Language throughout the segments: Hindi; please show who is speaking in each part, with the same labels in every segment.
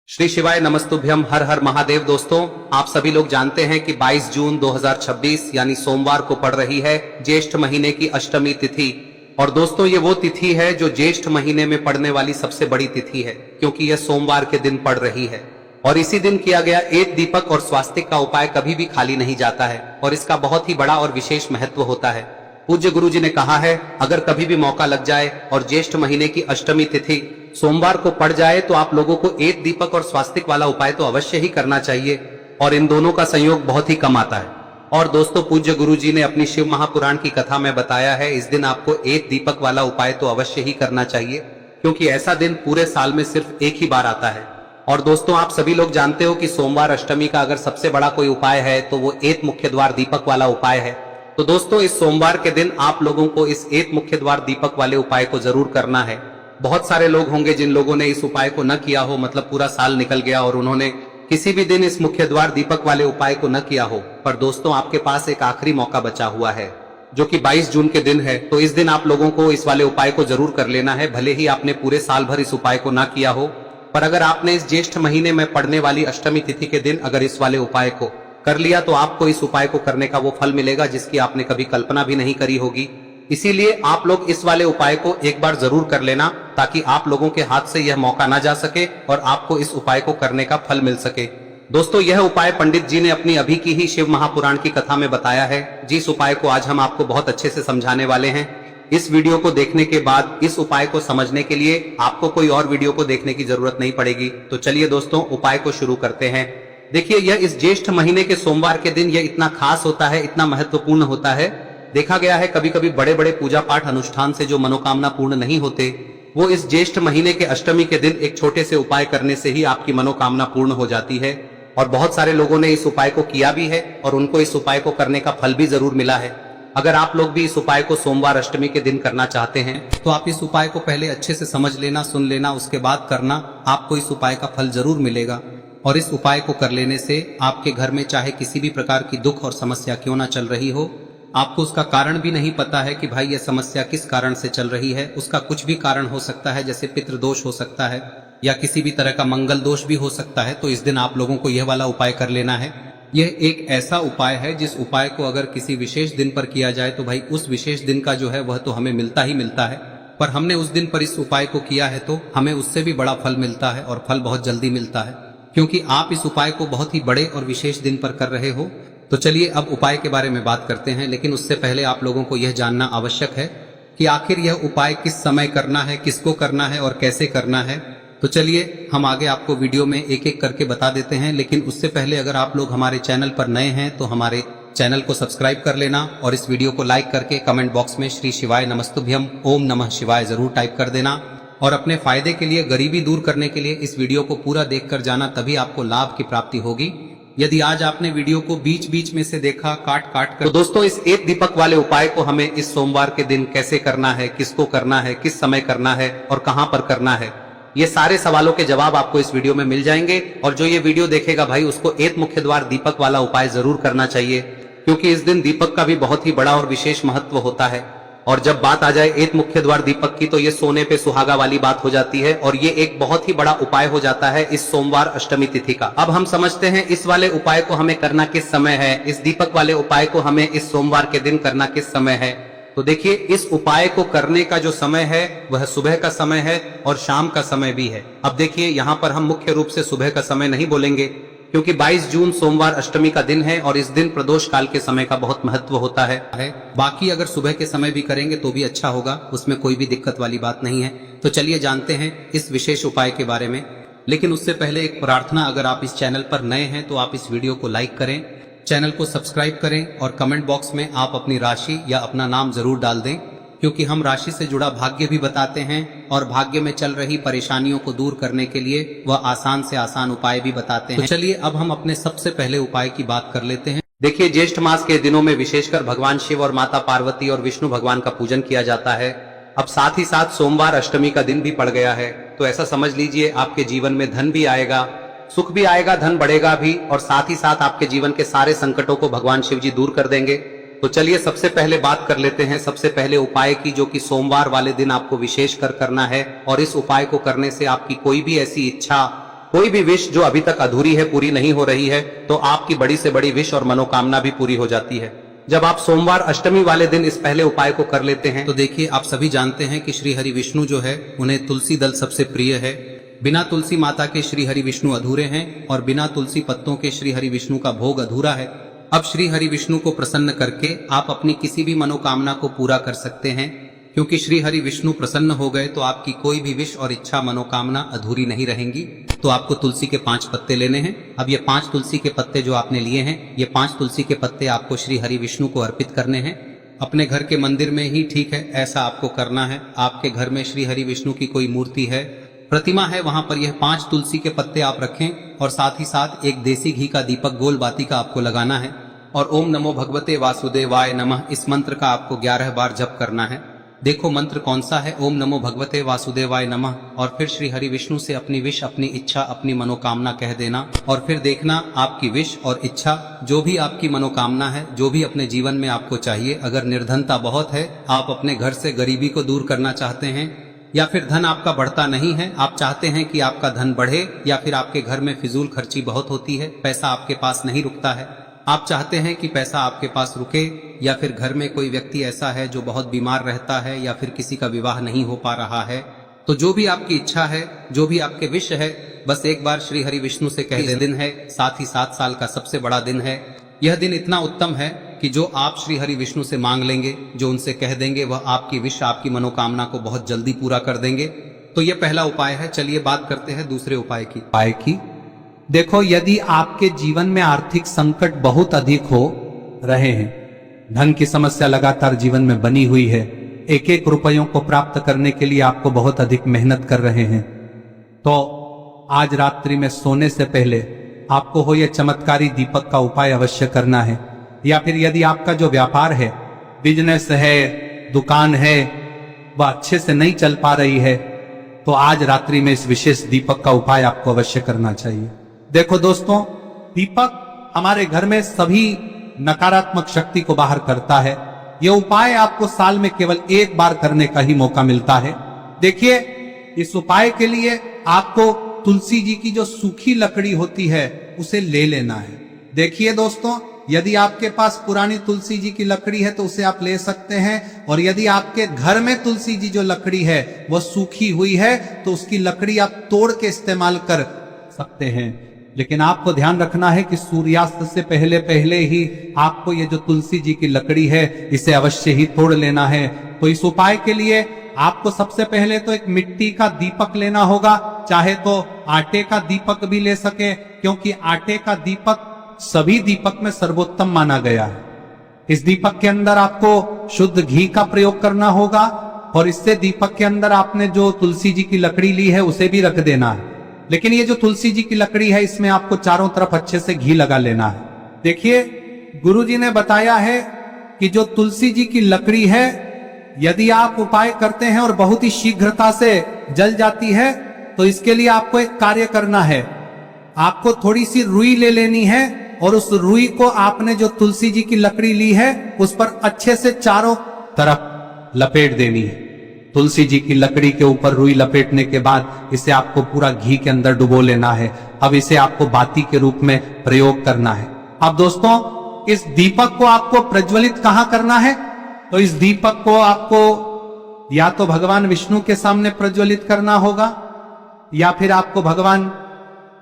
Speaker 1: श्री शिवाय नमस्तुभ्यम, हर हर महादेव। दोस्तों, आप सभी लोग जानते हैं कि 22 जून 2026 यानी सोमवार को पड़ रही है ज्येष्ठ महीने की अष्टमी तिथि। और दोस्तों, ये वो तिथि है जो ज्येष्ठ महीने में पड़ने वाली सबसे बड़ी तिथि है, क्योंकि यह सोमवार के दिन पड़ रही है। और इसी दिन किया गया एक दीपक और स्वास्तिक का उपाय कभी भी खाली नहीं जाता है और इसका बहुत ही बड़ा और विशेष महत्व होता है। पूज्य गुरु जी ने कहा है, अगर कभी भी मौका लग जाए और ज्येष्ठ महीने की अष्टमी तिथि सोमवार को पड़ जाए तो आप लोगों को एक दीपक और स्वास्तिक वाला उपाय तो अवश्य ही करना चाहिए। और इन दोनों का संयोग बहुत ही कम आता है। और दोस्तों, पूज्य गुरु जी ने अपनी शिव महापुराण की कथा में बताया है, इस दिन आपको एक दीपक वाला उपाय तो अवश्य ही करना चाहिए, क्योंकि ऐसा दिन पूरे साल में सिर्फ एक ही बार आता है। और दोस्तों, आप सभी लोग जानते हो कि सोमवार अष्टमी का अगर सबसे बड़ा कोई उपाय है तो वो एक मुख्य द्वार दीपक वाला उपाय है। तो दोस्तों, इस सोमवार के दिन आप लोगों को इस एक मुख्य द्वार दीपक वाले उपाय को जरूर करना है। बहुत सारे लोग होंगे जिन लोगों ने इस उपाय को न किया हो, मतलब पूरा साल निकल गया और उन्होंने किसी भी दिन इस मुख्य द्वार दीपक वाले उपाय को न किया हो। पर दोस्तों, आपके पास एक आखिरी मौका बचा हुआ है, जो कि 22 जून के दिन है। तो इस दिन आप लोगों को इस वाले उपाय को जरूर कर लेना है, भले ही आपने पूरे साल भर इस उपाय को ना किया हो। पर अगर आपने इस ज्येष्ठ महीने में पड़ने वाली अष्टमी तिथि के दिन अगर इस वाले उपाय को कर लिया तो आपको इस उपाय को करने का वो फल मिलेगा जिसकी आपने कभी कल्पना भी नहीं करी होगी। इसीलिए आप लोग इस वाले उपाय को एक बार जरूर कर लेना, ताकि आप लोगों के हाथ से यह मौका ना जा सके और आपको इस उपाय को करने का फल मिल सके। दोस्तों, यह उपाय पंडित जी ने अपनी अभी की ही शिव महापुराण की कथा में बताया है, जिस उपाय को आज हम आपको बहुत अच्छे से समझाने वाले हैं। इस वीडियो को देखने के बाद इस उपाय को समझने के लिए आपको कोई और वीडियो को देखने की जरूरत नहीं पड़ेगी। तो चलिए दोस्तों, उपाय को शुरू करते हैं। देखिए, यह इस ज्येष्ठ महीने के सोमवार के दिन यह इतना खास होता है, इतना महत्वपूर्ण होता है। देखा गया है कभी कभी बड़े बड़े पूजा पाठ अनुष्ठान से जो मनोकामना पूर्ण नहीं होते, वो इस ज्येष्ठ महीने के अष्टमी के दिन एक छोटे से उपाय करने से ही आपकी मनोकामना पूर्ण हो जाती है। और बहुत सारे लोगों ने इस उपाय को किया भी है और उनको इस उपाय को करने का फल भी जरूर मिला है। अगर आप लोग भी इस उपाय को सोमवार अष्टमी के दिन करना चाहते हैं तो आप इस उपाय को पहले अच्छे से समझ लेना, सुन लेना, उसके बाद करना। आपको इस उपाय का फल जरूर मिलेगा। और इस उपाय को कर लेने से आपके घर में चाहे किसी भी प्रकार की दुख और समस्या क्यों ना चल रही हो, आपको उसका कारण भी नहीं पता है कि भाई यह समस्या किस कारण से चल रही है, उसका कुछ भी कारण हो सकता है, जैसे पितृदोष हो सकता है या किसी भी तरह का मंगल दोष भी हो सकता है। तो इस दिन आप लोगों को यह वाला उपाय कर लेना है। यह एक ऐसा उपाय है जिस उपाय को अगर किसी विशेष दिन पर किया जाए तो भाई उस विशेष दिन का जो है वह तो हमें मिलता ही मिलता है। पर हमने उस दिन पर इस उपाय को किया है तो हमें उससे भी बड़ा फल मिलता है, और फल बहुत जल्दी मिलता है, क्योंकि आप इस उपाय को बहुत ही बड़े और विशेष दिन पर कर रहे हो। तो चलिए अब उपाय के बारे में बात करते हैं, लेकिन उससे पहले आप लोगों को यह जानना आवश्यक है कि आखिर यह उपाय किस समय करना है, किसको करना है और कैसे करना है। तो चलिए हम आगे आपको वीडियो में एक एक करके बता देते हैं, लेकिन उससे पहले अगर आप लोग हमारे चैनल पर नए हैं तो हमारे चैनल को सब्सक्राइब कर लेना और इस वीडियो को लाइक करके कमेंट बॉक्स में श्री शिवाय नमस्तुभ्यम ओम नमः शिवाय जरूर टाइप कर देना। और अपने फायदे के लिए, गरीबी दूर करने के लिए इस वीडियो को पूरा देखकर जाना, तभी आपको लाभ की प्राप्ति होगी। यदि आज आपने वीडियो को बीच बीच में से देखा, काट काट कर, तो दोस्तों इस एक दीपक वाले उपाय को हमें इस सोमवार के दिन कैसे करना है, किसको करना है, किस समय करना है और कहां पर करना है, ये सारे सवालों के जवाब आपको इस वीडियो में मिल जाएंगे। और जो ये वीडियो देखेगा भाई, उसको एक मुख्य द्वार दीपक वाला उपाय जरूर करना चाहिए, क्योंकि इस दिन दीपक का भी बहुत ही बड़ा और विशेष महत्व होता है। और जब बात आ जाए एक मुख्य द्वार दीपक की, तो ये सोने पे सुहागा वाली बात हो जाती है और ये एक बहुत ही बड़ा उपाय हो जाता है इस सोमवार अष्टमी तिथि का। अब हम समझते हैं इस वाले उपाय को हमें करना किस समय है, इस दीपक वाले उपाय को हमें इस सोमवार के दिन करना किस समय है। तो देखिए, इस उपाय को करने का जो समय है वह सुबह का समय है और शाम का समय भी है। अब देखिए, यहाँ पर हम मुख्य रूप से सुबह का समय नहीं बोलेंगे, क्योंकि 22 जून सोमवार अष्टमी का दिन है और इस दिन प्रदोष काल के समय का बहुत महत्व होता है। बाकी अगर सुबह के समय भी करेंगे तो भी अच्छा होगा, उसमें कोई भी दिक्कत वाली बात नहीं है। तो चलिए जानते हैं इस विशेष उपाय के बारे में। लेकिन उससे पहले एक प्रार्थना, अगर आप इस चैनल पर नए हैं तो आप इस वीडियो को लाइक करें, चैनल को सब्सक्राइब करें और कमेंट बॉक्स में आप अपनी राशि या अपना नाम जरूर डाल दें, क्योंकि हम राशि से जुड़ा भाग्य भी बताते हैं और भाग्य में चल रही परेशानियों को दूर करने के लिए वह आसान से आसान उपाय भी बताते हैं। तो चलिए अब हम अपने सबसे पहले उपाय की बात कर लेते हैं। देखिए, ज्येष्ठ मास के दिनों में विशेषकर भगवान शिव और माता पार्वती और विष्णु भगवान का पूजन किया जाता है। अब साथ ही साथ सोमवार अष्टमी का दिन भी पड़ गया है, तो ऐसा समझ लीजिए आपके जीवन में धन भी आएगा, सुख भी आएगा, धन बढ़ेगा भी, और साथ ही साथ आपके जीवन के सारे संकटों को भगवान शिव जी दूर कर देंगे। तो चलिए सबसे पहले बात कर लेते हैं सबसे पहले उपाय की, जो कि सोमवार वाले दिन आपको विशेष कर करना है। और इस उपाय को करने से आपकी कोई भी ऐसी इच्छा कोई भी विश जो अभी तक अधूरी है, पूरी नहीं हो रही है, तो आपकी बड़ी से बड़ी विश और मनोकामना भी पूरी हो जाती है। जब आप सोमवार अष्टमी वाले दिन इस पहले उपाय को कर लेते हैं तो देखिए, आप सभी जानते हैं कि श्री हरि विष्णु जो है उन्हें तुलसी दल सबसे प्रिय है। बिना तुलसी माता के श्री हरि विष्णु अधूरे हैं और बिना तुलसी पत्तों के श्री हरि विष्णु का भोग अधूरा है। अब श्री हरि विष्णु को प्रसन्न करके आप अपनी किसी भी मनोकामना को पूरा कर सकते हैं, क्योंकि श्री हरि विष्णु प्रसन्न हो गए तो आपकी कोई भी विश और इच्छा मनोकामना अधूरी नहीं रहेंगी। तो आपको तुलसी के 5 पत्ते लेने हैं। अब ये 5 तुलसी के पत्ते जो आपने लिए हैं, ये 5 तुलसी के पत्ते आपको श्री हरि विष्णु को अर्पित करने हैं। अपने घर के मंदिर में ही ठीक है, ऐसा आपको करना है। आपके घर में श्री हरि विष्णु की कोई मूर्ति है, प्रतिमा है, वहां पर यह 5 तुलसी के पत्ते आप रखें और साथ ही साथ एक देसी घी का दीपक गोल बाती का आपको लगाना है और ओम नमो भगवते वासुदेवाय नमः इस मंत्र का आपको 11 बार जप करना है। देखो मंत्र कौन सा है, ओम नमो भगवते वासुदेवाय नमः, और फिर श्री हरि विष्णु से अपनी विश, अपनी इच्छा, अपनी मनोकामना कह देना और फिर देखना आपकी विश और इच्छा, जो भी आपकी मनोकामना है, जो भी अपने जीवन में आपको चाहिए। अगर निर्धनता बहुत है, आप अपने घर से गरीबी को दूर करना चाहते हैं, या फिर धन आपका बढ़ता नहीं है, आप चाहते हैं कि आपका धन बढ़े, या फिर आपके घर में फिजूल खर्ची बहुत होती है, पैसा आपके पास नहीं रुकता है, आप चाहते हैं कि पैसा आपके पास रुके, या फिर घर में कोई व्यक्ति ऐसा है जो बहुत बीमार रहता है, या फिर किसी का विवाह नहीं हो पा रहा है, तो जो भी आपकी इच्छा है, जो भी आपके विश है, बस एक बार श्री हरि विष्णु से कह दें। दिन है, साथ ही 7 साल का सबसे बड़ा दिन है। यह दिन इतना उत्तम है कि जो आप श्री हरि विष्णु से मांग लेंगे, जो उनसे कह देंगे, वह आपकी विश, आपकी मनोकामना को बहुत जल्दी पूरा कर देंगे। तो यह पहला उपाय है। चलिए बात करते हैं दूसरे उपाय की।
Speaker 2: देखो, यदि आपके जीवन में आर्थिक संकट बहुत अधिक हो रहे हैं, धन की समस्या लगातार जीवन में बनी हुई है, एक एक रुपयों को प्राप्त करने के लिए आपको बहुत अधिक मेहनत कर रहे हैं, तो आज रात्रि में सोने से पहले आपको हो यह चमत्कारी दीपक का उपाय अवश्य करना है। या फिर यदि आपका जो व्यापार है, बिजनेस है, दुकान है, वह अच्छे से नहीं चल पा रही है, तो आज रात्रि में इस विशेष दीपक का उपाय आपको अवश्य करना चाहिए। देखो दोस्तों, दीपक हमारे घर में सभी नकारात्मक शक्ति को बाहर करता है। यह उपाय आपको साल में केवल 1 बार करने का ही मौका मिलता है। देखिए, इस उपाय के लिए आपको तुलसी जी की जो सूखी लकड़ी होती है उसे ले लेना है। देखिए दोस्तों, यदि आपके पास पुरानी तुलसी जी की लकड़ी है तो उसे आप ले सकते हैं, और यदि आपके घर में तुलसी जी जो लकड़ी है वह सूखी हुई है तो उसकी लकड़ी आप तोड़ के इस्तेमाल कर सकते हैं। लेकिन आपको ध्यान रखना है कि सूर्यास्त से पहले पहले ही आपको ये जो तुलसी जी की लकड़ी है इसे अवश्य ही तोड़ लेना है। तो इस उपाय के लिए आपको सबसे पहले तो एक मिट्टी का दीपक लेना होगा, चाहे तो आटे का दीपक भी ले सके, क्योंकि आटे का दीपक सभी दीपक में सर्वोत्तम माना गया है। इस दीपक के अंदर आपको शुद्ध घी का प्रयोग करना होगा, और इससे दीपक के अंदर आपने जो तुलसी जी की लकड़ी ली है उसे भी रख देना है। लेकिन ये जो तुलसी जी की लकड़ी है, इसमें आपको चारों तरफ अच्छे से घी लगा लेना है। देखिए, गुरुजी ने बताया है कि जो तुलसी जी की लकड़ी है, यदि आप उपाय करते हैं और बहुत ही शीघ्रता से जल जाती है, तो इसके लिए आपको एक कार्य करना है। आपको थोड़ी सी रुई ले लेनी है और उस रुई को आपने जो तुलसी जी की लकड़ी ली है उस पर अच्छे से चारों तरफ लपेट देनी है। तुलसी जी की लकड़ी के ऊपर रुई लपेटने के बाद इसे आपको पूरा घी के अंदर डुबो लेना है। अब इसे आपको बाती के रूप में प्रयोग करना है। अब दोस्तों, इस दीपक को आपको प्रज्वलित कहां करना है? तो इस दीपक को आपको या तो भगवान विष्णु के सामने प्रज्वलित करना होगा, या फिर आपको भगवान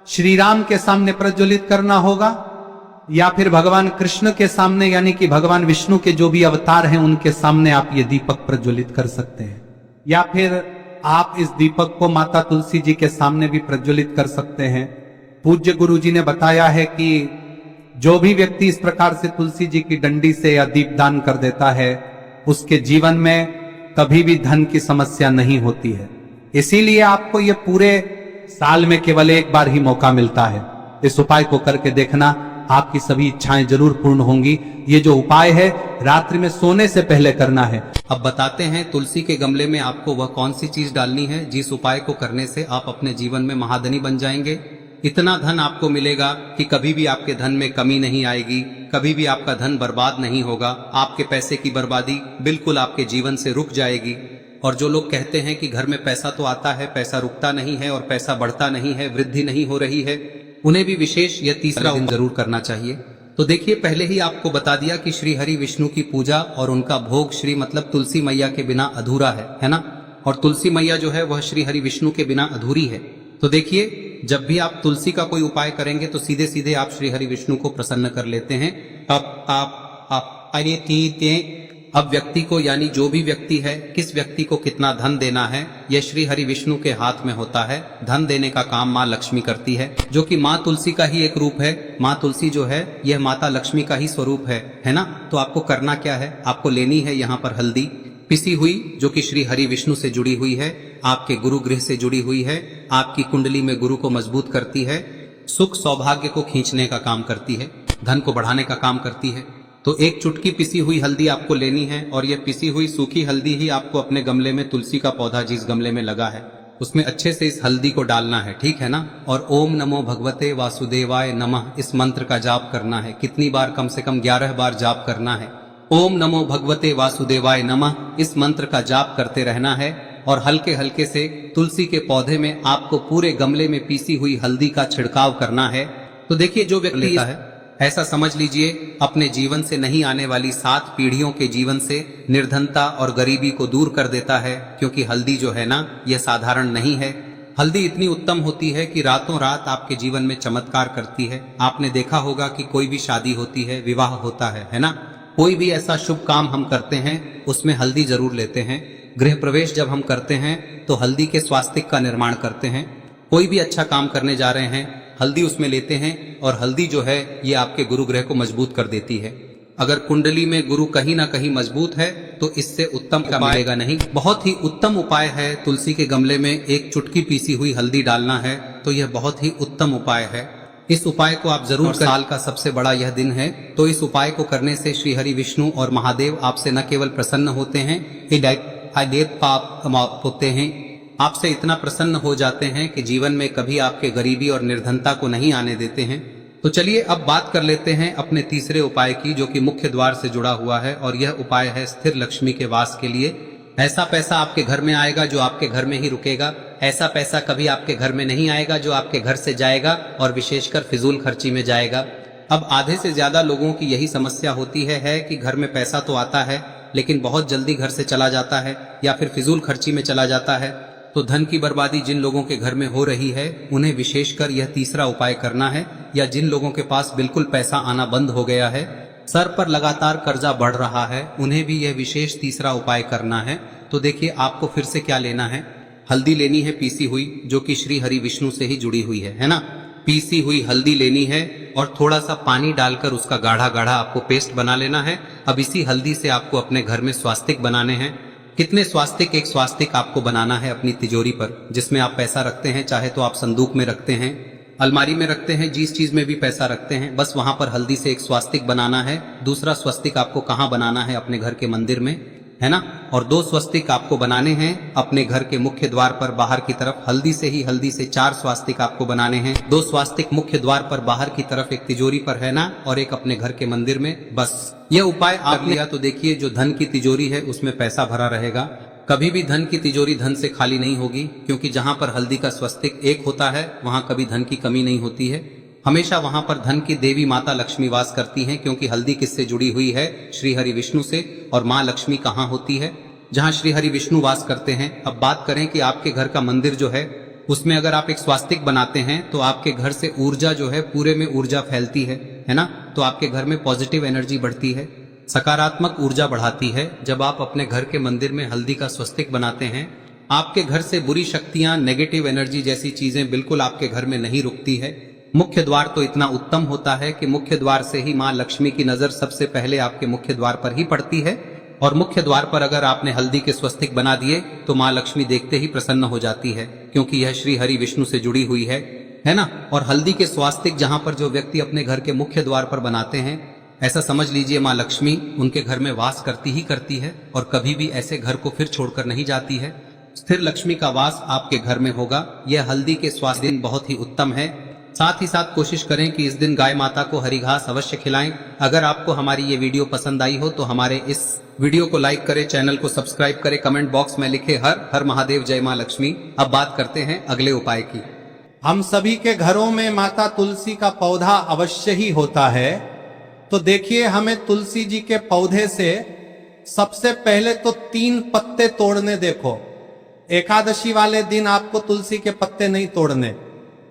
Speaker 2: श्री राम के सामने प्रज्वलित करना होगा, या फिर भगवान कृष्ण के सामने, यानी कि भगवान विष्णु के जो भी अवतार हैं उनके सामने आप ये दीपक प्रज्वलित कर सकते हैं। या फिर आप इस दीपक को माता तुलसी जी के सामने भी प्रज्वलित कर सकते हैं। पूज्य गुरु जी ने बताया है कि जो भी व्यक्ति इस प्रकार से तुलसी जी की डंडी से या दीपदान कर देता है, उसके जीवन में कभी भी धन की समस्या नहीं होती है। इसीलिए आपको ये पूरे साल में केवल 1 बार ही मौका मिलता है। इस उपाय को करके देखना, आपकी सभी इच्छाएं जरूर पूर्ण होंगी। ये जो उपाय है रात्रि में सोने से पहले करना है।
Speaker 1: अब बताते हैं तुलसी के गमले में आपको वह कौन सी चीज डालनी है जिस उपाय को करने से आप अपने जीवन में महाधनी बन जाएंगे। इतना धन आपको मिलेगा कि कभी भी आपके धन में कमी नहीं आएगी, कभी भी आपका धन बर्बाद नहीं होगा। आपके पैसे की बर्बादी बिल्कुल आपके जीवन से रुक जाएगी। और जो लोग कहते हैं कि घर में पैसा तो आता है, पैसा रुकता नहीं है और पैसा बढ़ता नहीं है, वृद्धि नहीं हो रही है, उन्हें भी विशेष यह तीसरा दिन जरूर करना चाहिए। तो देखिए, पहले ही आपको बता दिया कि श्री हरि विष्णु की पूजा और उनका भोग श्री मतलब तुलसी मैया के बिना अधूरा है ना। और तुलसी मैया जो है वह श्री हरि विष्णु के बिना अधूरी है। तो देखिए, जब भी आप तुलसी का कोई उपाय करेंगे तो सीधे सीधे आप श्री हरि विष्णु को प्रसन्न कर लेते हैं। अब व्यक्ति को, यानी जो भी व्यक्ति है, किस व्यक्ति को कितना धन देना है, यह श्री हरि विष्णु के हाथ में होता है। धन देने का काम माँ लक्ष्मी करती है, जो कि माँ तुलसी का ही एक रूप है। माँ तुलसी जो है यह माता लक्ष्मी का ही स्वरूप है ना। तो आपको करना क्या है, आपको लेनी है यहाँ पर हल्दी पिसी हुई, जो कि श्री हरि विष्णु से जुड़ी हुई है, आपके गुरु गृह से जुड़ी हुई है, आपकी कुंडली में गुरु को मजबूत करती है, सुख सौभाग्य को खींचने का काम करती है, धन को बढ़ाने का काम करती है। तो एक चुटकी पिसी हुई हल्दी आपको लेनी है और यह पिसी हुई सूखी हल्दी ही आपको अपने गमले में, तुलसी का पौधा जिस गमले में लगा है उसमें अच्छे से इस हल्दी को डालना है, ठीक है ना। और ओम नमो भगवते वासुदेवाय नमः इस मंत्र का जाप करना है। कितनी बार? कम से कम 11 बार जाप करना है। ओम नमो भगवते वासुदेवाय नमः इस मंत्र का जाप करते रहना है और हल्के हल्के से तुलसी के पौधे में आपको पूरे गमले में पीसी हुई हल्दी का छिड़काव करना है। तो देखिए, जो व्यक्ति लेता है, ऐसा समझ लीजिए अपने जीवन से नहीं आने वाली 7 पीढ़ियों के जीवन से निर्धनता और गरीबी को दूर कर देता है। क्योंकि हल्दी जो है ना, यह साधारण नहीं है। हल्दी इतनी उत्तम होती है कि रातों रात आपके जीवन में चमत्कार करती है। आपने देखा होगा कि कोई भी शादी होती है, विवाह होता है ना, कोई भी ऐसा शुभ काम हम करते हैं उसमें हल्दी जरूर लेते हैं। गृह प्रवेश जब हम करते हैं तो हल्दी के स्वास्तिक का निर्माण करते हैं। कोई भी अच्छा काम करने जा रहे हैं, हल्दी उसमें लेते हैं और हल्दी जो है ये आपके गुरु ग्रह को मजबूत कर देती है। अगर कुंडली में गुरु कहीं ना कहीं मजबूत है तो इससे उत्तम का मिलेगा नहीं। बहुत ही उत्तम उपाय है, तुलसी के गमले में एक चुटकी पीसी हुई हल्दी डालना है, तो यह बहुत ही उत्तम उपाय है। इस उपाय को आप जरूर करें। साल का सबसे बड़ा यह दिन है, तो इस उपाय को करने से श्री हरि विष्णु और महादेव आपसे न केवल प्रसन्न होते हैं, पाप होते हैं, आपसे इतना प्रसन्न हो जाते हैं कि जीवन में कभी आपके गरीबी और निर्धनता को नहीं आने देते हैं। तो चलिए अब बात कर लेते हैं अपने तीसरे उपाय की, जो कि मुख्य द्वार से जुड़ा हुआ है। और यह उपाय है स्थिर लक्ष्मी के वास के लिए। ऐसा पैसा आपके घर में आएगा जो आपके घर में ही रुकेगा। ऐसा पैसा कभी आपके घर में नहीं आएगा जो आपके घर से जाएगा और विशेषकर फिजूल खर्ची में जाएगा। अब आधे से ज्यादा लोगों की यही समस्या होती है कि घर में पैसा तो आता है लेकिन बहुत जल्दी घर से चला जाता है या फिर फिजूल खर्ची में चला जाता है। तो धन की बर्बादी जिन लोगों के घर में हो रही है उन्हें विशेषकर यह तीसरा उपाय करना है। या जिन लोगों के पास बिल्कुल पैसा आना बंद हो गया है, सर पर लगातार कर्जा बढ़ रहा है, उन्हें भी यह विशेष तीसरा उपाय करना है। तो देखिए, आपको फिर से क्या लेना है, हल्दी लेनी है पीसी हुई, जो कि श्री हरि विष्णु से ही जुड़ी हुई है ना। पीसी हुई हल्दी लेनी है और थोड़ा सा पानी डालकर उसका गाढ़ा गाढ़ा आपको पेस्ट बना लेना है। अब इसी हल्दी से आपको अपने घर में स्वास्तिक बनाने हैं। कितने स्वास्तिक? एक स्वास्तिक आपको बनाना है अपनी तिजोरी पर, जिसमें आप पैसा रखते हैं। चाहे तो आप संदूक में रखते हैं, अलमारी में रखते हैं, जिस चीज में भी पैसा रखते हैं, बस वहां पर हल्दी से एक स्वास्तिक बनाना है। दूसरा स्वस्तिक आपको कहाँ बनाना है? अपने घर के मंदिर में, है ना। और 2 स्वस्तिक आपको बनाने हैं अपने घर के मुख्य द्वार पर बाहर की तरफ। हल्दी से 4 स्वास्तिक आपको बनाने हैं। 2 स्वास्तिक मुख्य द्वार पर बाहर की तरफ, एक तिजोरी पर, है ना, और एक अपने घर के मंदिर में। बस यह उपाय आप लिया तो देखिए, जो धन की तिजोरी है उसमें पैसा भरा रहेगा। कभी भी धन की तिजोरी धन से खाली नहीं होगी, क्योंकि जहां पर हल्दी का स्वस्तिक एक होता है वहां कभी धन की कमी नहीं होती है। हमेशा वहां पर धन की देवी माता लक्ष्मी वास करती हैं, क्योंकि हल्दी किससे जुड़ी हुई है? श्री हरि विष्णु से। और माँ लक्ष्मी कहाँ होती है? जहाँ श्री हरि विष्णु वास करते हैं। अब बात करें कि आपके घर का मंदिर जो है उसमें अगर आप एक स्वास्तिक बनाते हैं तो आपके घर से ऊर्जा जो है, पूरे में ऊर्जा फैलती है ना। तो आपके घर में पॉजिटिव एनर्जी बढ़ती है, सकारात्मक ऊर्जा बढ़ाती है। जब आप अपने घर के मंदिर में हल्दी का स्वस्तिक बनाते हैं, आपके घर से बुरी शक्तियां, नेगेटिव एनर्जी जैसी चीजें बिल्कुल आपके घर में नहीं रुकती है। मुख्य द्वार तो इतना उत्तम होता है कि मुख्य द्वार से ही माँ लक्ष्मी की नजर सबसे पहले आपके मुख्य द्वार पर ही पड़ती है। और मुख्य द्वार पर अगर आपने हल्दी के स्वस्तिक बना दिए तो माँ लक्ष्मी देखते ही प्रसन्न हो जाती है, क्योंकि यह श्री हरि विष्णु से जुड़ी हुई है ना। और हल्दी के स्वास्तिक जहां पर जो व्यक्ति अपने घर के मुख्य द्वार पर बनाते हैं, ऐसा समझ लीजिए माँ लक्ष्मी उनके घर में वास करती ही करती है और कभी भी ऐसे घर को फिर छोड़कर नहीं जाती है। स्थिर लक्ष्मी का वास आपके घर में होगा। यह हल्दी के स्वास्थ्य दिन बहुत ही उत्तम है। साथ ही साथ कोशिश करें कि इस दिन गाय माता को हरी घास अवश्य खिलाएं। अगर आपको हमारी ये वीडियो पसंद आई हो तो हमारे इस वीडियो को लाइक करें, चैनल को सब्सक्राइब करें, कमेंट बॉक्स में लिखे हर हर महादेव, जय मां लक्ष्मी। अब बात करते हैं अगले उपाय की।
Speaker 2: हम सभी के घरों में माता तुलसी का पौधा अवश्य ही होता है। तो देखिए, हमें तुलसी जी के पौधे से सबसे पहले तो 3 पत्ते तोड़ने। देखो, एकादशी वाले दिन आपको तुलसी के पत्ते नहीं तोड़ने,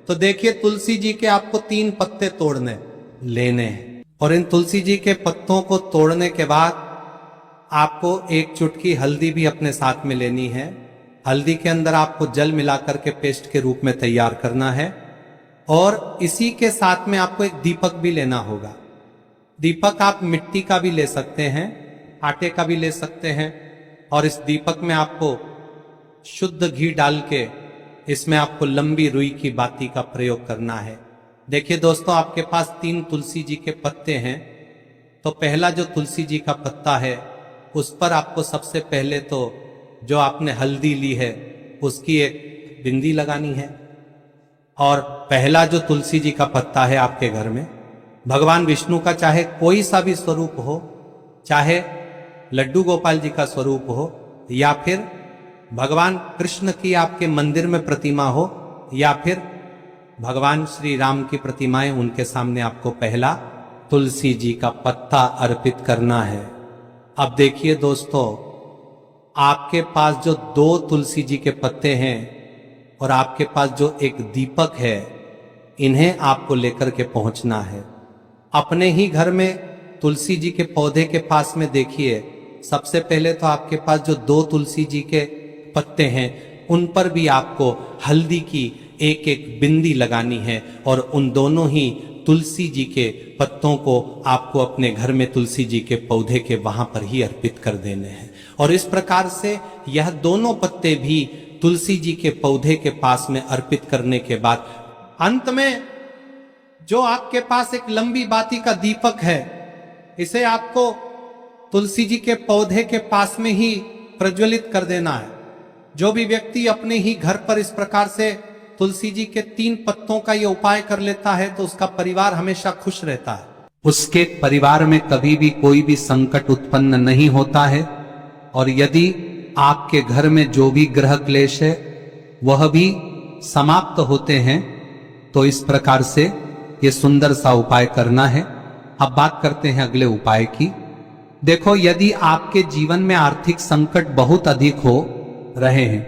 Speaker 2: तो देखिए तुलसी जी के आपको 3 पत्ते तोड़ने लेने हैं। और इन तुलसी जी के पत्तों को तोड़ने के बाद आपको 1 चुटकी हल्दी भी अपने साथ में लेनी है। हल्दी के अंदर आपको जल मिलाकर के पेस्ट के रूप में तैयार करना है। और इसी के साथ में आपको एक दीपक भी लेना होगा। दीपक आप मिट्टी का भी ले सकते हैं, आटे का भी ले सकते हैं। और इस दीपक में आपको शुद्ध घी डाल के इसमें आपको लंबी रुई की बाती का प्रयोग करना है। देखिए दोस्तों, आपके पास 3 तुलसी जी के पत्ते हैं। तो पहला जो तुलसी जी का पत्ता है उस पर आपको सबसे पहले तो जो आपने हल्दी ली है उसकी एक बिंदी लगानी है। और पहला जो तुलसी जी का पत्ता है आपके घर में, भगवान विष्णु का चाहे कोई सा भी स्वरूप हो, चाहे लड्डू गोपाल जी का स्वरूप हो, या फिर भगवान कृष्ण की आपके मंदिर में प्रतिमा हो, या फिर भगवान श्री राम की प्रतिमाएं, उनके सामने आपको पहला तुलसी जी का पत्ता अर्पित करना है। अब देखिए दोस्तों, आपके पास जो 2 तुलसी जी के पत्ते हैं और आपके पास जो एक दीपक है, इन्हें आपको लेकर के पहुंचना है। अपने ही घर में तुलसी जी के पौधे के पास में देखिए, सबसे पहले तो आपके पास जो 2 तुलसी जी के पत्ते हैं उन पर भी आपको हल्दी की एक एक बिंदी लगानी है। और उन दोनों ही तुलसी जी के पत्तों को आपको अपने घर में तुलसी जी के पौधे के वहां पर ही अर्पित कर देने हैं। और इस प्रकार से यह दोनों पत्ते भी तुलसी जी के पौधे के पास में अर्पित करने के बाद अंत में जो आपके पास एक लंबी बाती का दीपक है, इसे आपको तुलसी जी के पौधे के पास में ही प्रज्वलित कर देना है। जो भी व्यक्ति अपने ही घर पर इस प्रकार से तुलसी जी के 3 पत्तों का यह उपाय कर लेता है तो उसका परिवार हमेशा खुश रहता है। उसके परिवार में कभी भी कोई भी संकट उत्पन्न नहीं होता है। और यदि आपके घर में जो भी ग्रह क्लेश है वह भी समाप्त होते हैं। तो इस प्रकार से ये सुंदर सा उपाय करना है। अब बात करते हैं अगले उपाय की। देखो, यदि आपके जीवन में आर्थिक संकट बहुत अधिक हो रहे हैं,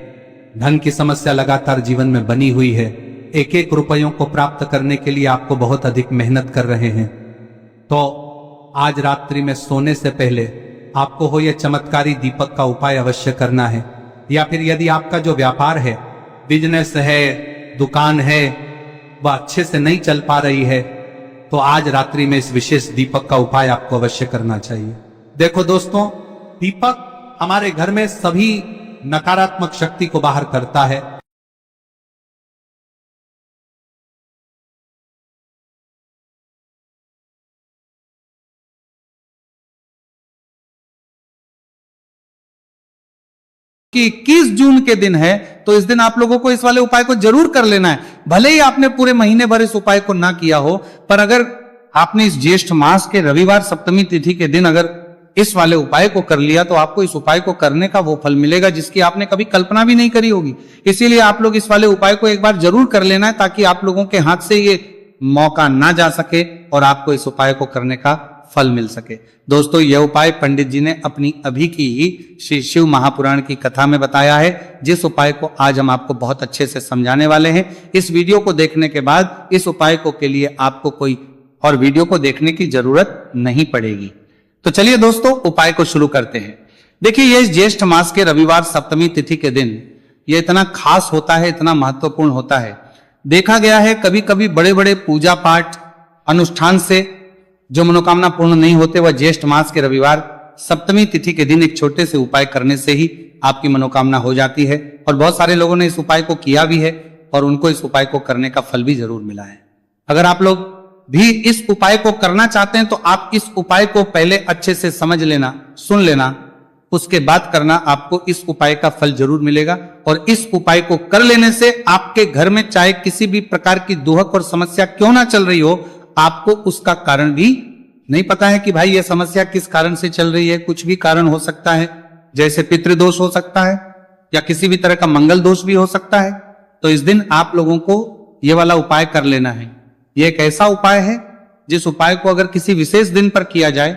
Speaker 2: धन की समस्या लगातार जीवन में बनी हुई है, एक एक रुपयों को प्राप्त करने के लिए आपको बहुत अधिक मेहनत कर रहे हैं, तो आज रात्रि में सोने से पहले आपको हो यह चमत्कारी दीपक का उपाय अवश्य करना है। या फिर यदि आपका जो व्यापार है, बिजनेस है, दुकान है, वह अच्छे से नहीं चल पा रही है, तो आज रात्रि में इस विशेष दीपक का उपाय आपको अवश्य करना चाहिए। देखो दोस्तों, दीपक हमारे घर में सभी नकारात्मक शक्ति को बाहर करता है।
Speaker 3: कि 21 जून के दिन है, तो इस दिन आप लोगों को इस वाले उपाय को जरूर कर लेना है। भले ही आपने पूरे महीने भर इस उपाय को ना किया हो, पर अगर आपने इस ज्येष्ठ मास के रविवार सप्तमी तिथि के दिन अगर इस वाले उपाय को कर लिया तो आपको इस उपाय को करने का वो फल मिलेगा जिसकी आपने कभी कल्पना भी नहीं करी होगी। इसीलिए आप लोग इस वाले उपाय को एक बार जरूर कर लेना है, ताकि आप लोगों के हाथ से ये मौका ना जा सके और आपको इस उपाय को करने का फल मिल सके। दोस्तों, यह उपाय पंडित जी ने अपनी अभी की ही श्री शिव महापुराण की कथा में बताया है, जिस उपाय को आज हम आपको बहुत अच्छे से समझाने वाले हैं। इस वीडियो को देखने के बाद इस उपाय को के लिए आपको कोई और वीडियो को देखने की जरूरत नहीं पड़ेगी। तो चलिए दोस्तों, उपाय को शुरू करते हैं। देखिए, ये ज्येष्ठ मास के रविवार सप्तमी तिथि के दिन ये इतना खास होता है, इतना महत्वपूर्ण होता है। देखा गया है कभी कभी बड़े बड़े पूजा पाठ अनुष्ठान से जो मनोकामना पूर्ण नहीं होते, वह ज्येष्ठ मास के रविवार सप्तमी तिथि के दिन एक छोटे से उपाय करने से ही आपकी मनोकामना हो जाती है। और बहुत सारे लोगों ने इस उपाय को किया भी है और उनको इस उपाय को करने का फल भी जरूर मिला है। अगर आप लोग भी इस उपाय को करना चाहते हैं तो आप इस उपाय को पहले अच्छे से समझ लेना, सुन लेना, उसके बाद करना, आपको इस उपाय का फल जरूर मिलेगा। और इस उपाय को कर लेने से आपके घर में चाहे किसी भी प्रकार की दुहक और समस्या क्यों ना चल रही हो, आपको उसका कारण भी नहीं पता है कि भाई यह समस्या किस कारण से चल रही है। कुछ भी कारण हो सकता है, जैसे पितृदोष हो सकता है या किसी भी तरह का मंगल दोष भी हो सकता है। तो इस दिन आप लोगों को यह वाला उपाय कर लेना है। यह एक ऐसा उपाय है जिस उपाय को अगर किसी विशेष दिन पर किया जाए